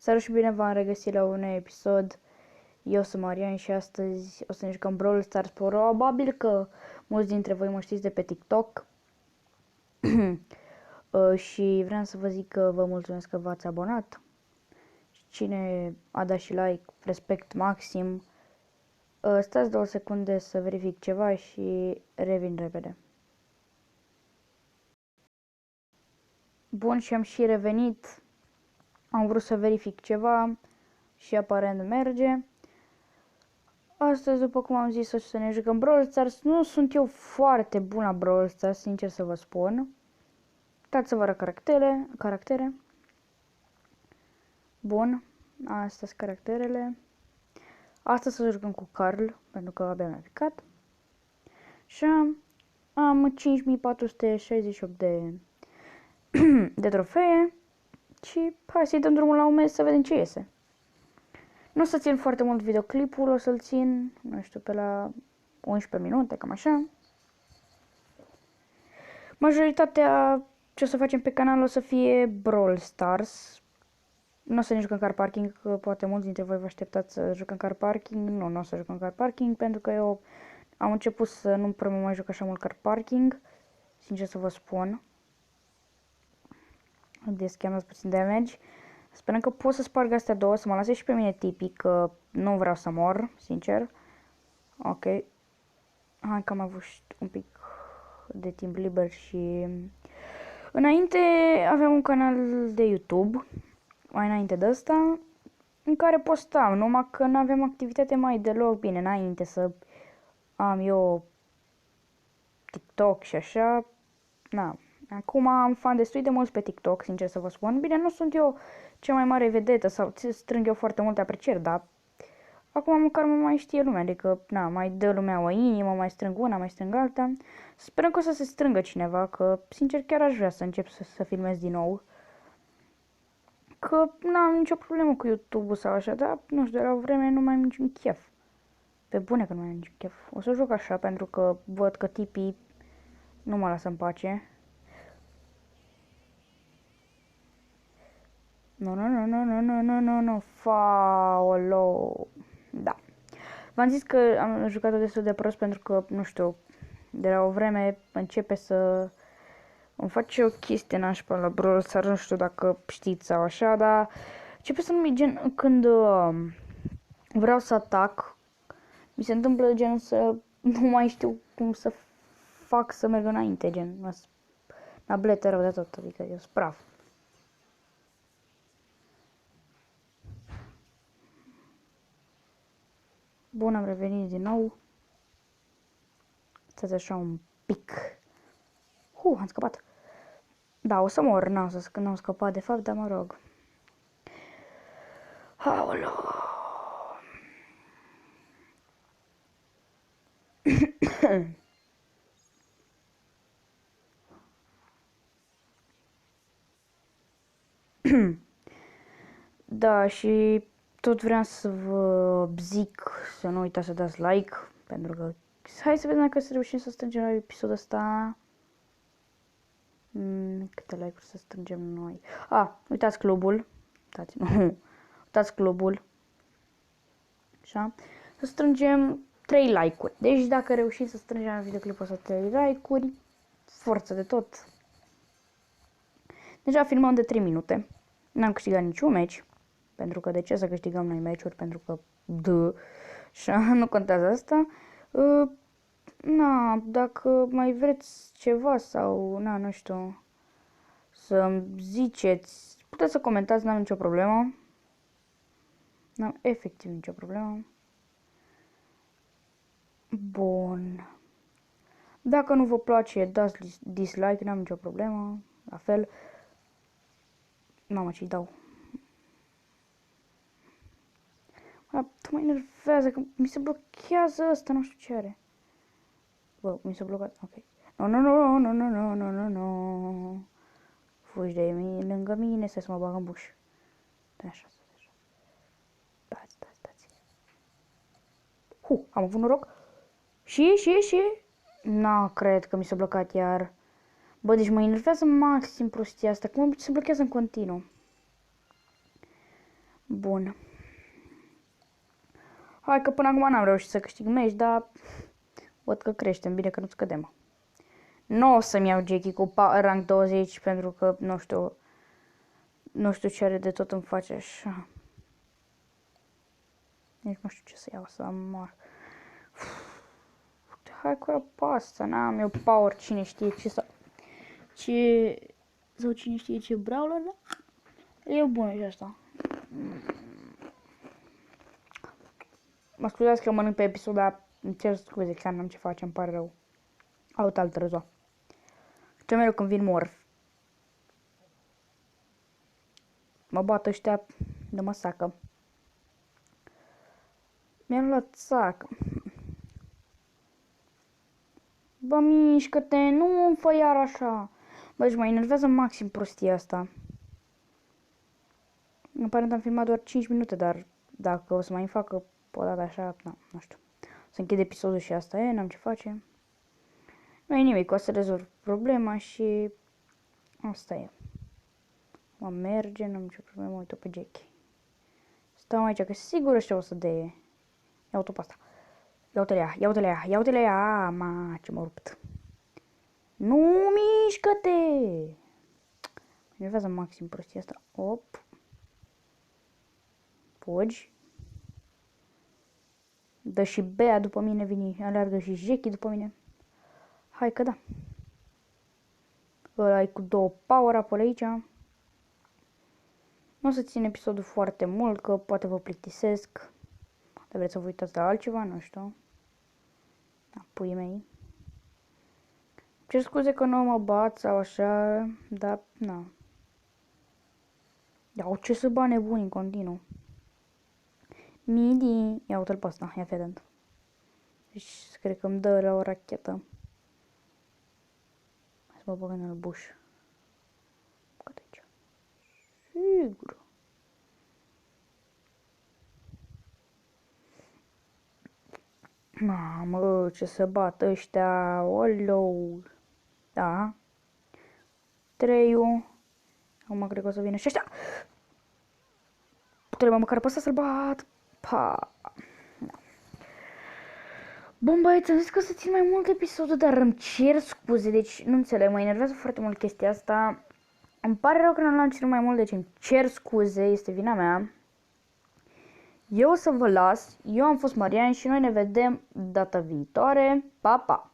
Salut și bine v-am regăsit la un episod. Eu sunt Marian și astăzi o să ne jucăm Brawl Stars. Probabil că mulți dintre voi mă știți de pe TikTok. Și vreau să vă zic că vă mulțumesc că v-ați abonat. Cine a dat și like, respect maxim. Stați 2 secunde să verific ceva și revin repede. Bun, și am și revenit. Am vrut să verific ceva și aparent merge. Astăzi, după cum am zis, o să ne jucăm Brawl Stars. Nu sunt eu foarte bun la Brawl Stars, sincer să vă spun. Uitați să vă arăt caractere. Bun, astea sunt caracterele. Astăzi să jucăm cu Carl, pentru că abia mi-a picat. Și am 5468 de trofee. Și hai să-i dăm drumul la un mes să vedem ce iese. Nu o să țin foarte mult videoclipul, o să-l țin, nu știu, pe la 11 minute, cam așa. Majoritatea ce o să facem pe canal o să fie Brawl Stars. Nu o să ne jucăm car parking, că poate mulți dintre voi vă așteptați să jucăm car parking. Nu o să jucăm car parking, pentru că eu am început să nu prea mă mai joc așa mult car parking. Sincer să vă spun. Deschid, am dat puțin damage. Sperăm că pot să sparg astea două, să mă lase și pe mine tipic, că nu vreau să mor, sincer. Ok. Hai că am avut un pic de timp liber și... Înainte aveam un canal de YouTube, mai înainte de ăsta, în care postam, numai că nu aveam activitate mai deloc bine, înainte să am eu TikTok și așa, na. Acum am fan destul de mulți pe TikTok, sincer să vă spun. Bine, nu sunt eu cea mai mare vedetă sau strâng eu foarte multe aprecieri, dar acum măcar mă mai știe lumea, adică, na, mai dă lumea o inimă, mai strâng una, mai strâng alta. Sperăm că o să se strângă cineva, că, sincer, chiar aș vrea să încep să filmez din nou. Că n-am nicio problemă cu YouTube-ul sau așa, dar, nu știu, de la o vreme nu mai am niciun chef. Pe bune că nu mai am niciun chef. O să joc așa, pentru că văd că tipii nu mă lasă în pace. Nu, faolo. Da. V-am zis că am jucat-o destul de prost pentru că, nu știu, de la o vreme începe să îmi face o chestie nașpa la Brawl Stars, nu știu dacă știți sau așa, dar începe să nu-mi gen când vreau să atac, mi se întâmplă gen să nu mai știu cum să fac să merg înainte, gen, nablete rău de tot, adică eu sunt praf. Bun, am revenit din nou. Stați așa un pic. Am scăpat. Da, o să mor, n-am scăpat de fapt, dar mă rog. Aolo. Da, și tot vreau să vă zic să nu uitați să dați like, pentru că hai să vedem dacă să reușim să strângem la episodul ăsta. Câte like-uri să strângem noi? Uitați clubul. Uitați clubul. Așa. Să strângem 3 like-uri. Deci dacă reușim să strângem la videoclipul ăsta 3 like-uri, forță de tot. Deja filmăm de 3 minute. N-am câștigat niciun meci. Pentru că de ce să câștigăm noi meciuri? Pentru că așa, nu contează asta. Dacă mai vreți ceva sau, nu știu, să-mi ziceți, puteți să comentați, n-am nicio problemă. N-am efectiv nicio problemă. Bun. Dacă nu vă place, dați dislike, n-am nicio problemă. La fel. Mamă, ce-i dau. Tu mă enervează că mi se blochează ăsta, nu știu ce are. Bă, mi s-a blocat, ok. Nu. Fugi de mine, lângă mine, să mă bag în buș. Așa. Dați. Am avut noroc. Și? Cred că mi s-a blocat iar. Bă, deci mă enervează maxim prostia asta. Cum se blochează în continuu? Bun. Hai că până acum n-am reușit să câștig meci, dar văd că creștem, bine că nu scădem. Nu o să-mi iau Jackie cu rank 20 pentru că nu știu ce are de tot îmi face așa. Nici nu știu ce să iau, să mor. Hai cu ea pasta, n-am eu power, cine știe ce să... Sau cine știe ce brawler, da? E bună și asta. Mă scuzați că mănânc pe episod, dar îmi cer scuze, chiar n-am ce face, îmi pare rău. Aut altă răzoa. Ce mereu când vin mor. Mă bat ăștia de mă sacă. Mi-am luat sacă. Bă, mișcă-te, nu îmi fă iar așa. Bă, și mă enervează maxim prostia asta. Aparent am filmat doar 5 minute, dar dacă o să mai facă o dată așa, nu știu. Să închid episodul și asta e, n-am ce face. Nu e nimic, o să rezolv problema și asta e. Mă merge, nu am nicio problemă, mă uit pe Jackie. Stau aici, că sigur ăștia o să deie. Ia uite pe asta. Ia uite-le ea, ia uite-le ea, ia uite-le ea, ma, ce m-a rupt. Nu mișcă-te! Mă enervează maxim prostia asta. Op. Fugi. Dă și Bea după mine, vine, aleargă și Jackie după mine. Hai că da. Ăla e cu 2 power-up aici. Nu o să țin episodul foarte mult, că poate vă plictisesc. Dacă vreți să vă uitați la altceva, nu știu. Da, puii mei. Cer scuze că nu mă bat sau așa, dar, na. Iau ce să bani nebuni în continuu. Midi. Ia uite-l pe ăsta, ia fedent. Deci, cred că îmi dă la o rachetă. Hai să mă băgăm în buș. Băgat aici. Sigur. Mamă, ce să bat ăștia. Olou. Da. 3-ul. Acum cred că o să vină și ăștia. Trebuie măcar pe ăsta să-l bat. Pa. Da. Bun, băieți, am zis că o să țin mai mult episodul, dar îmi cer scuze. Deci, nu înțeleg, mă enervează foarte mult chestia asta. Îmi pare rău că nu l-am ținut mai mult, deci îmi cer scuze, este vina mea. Eu o să vă las, eu am fost Marian și noi ne vedem data viitoare. Pa, pa!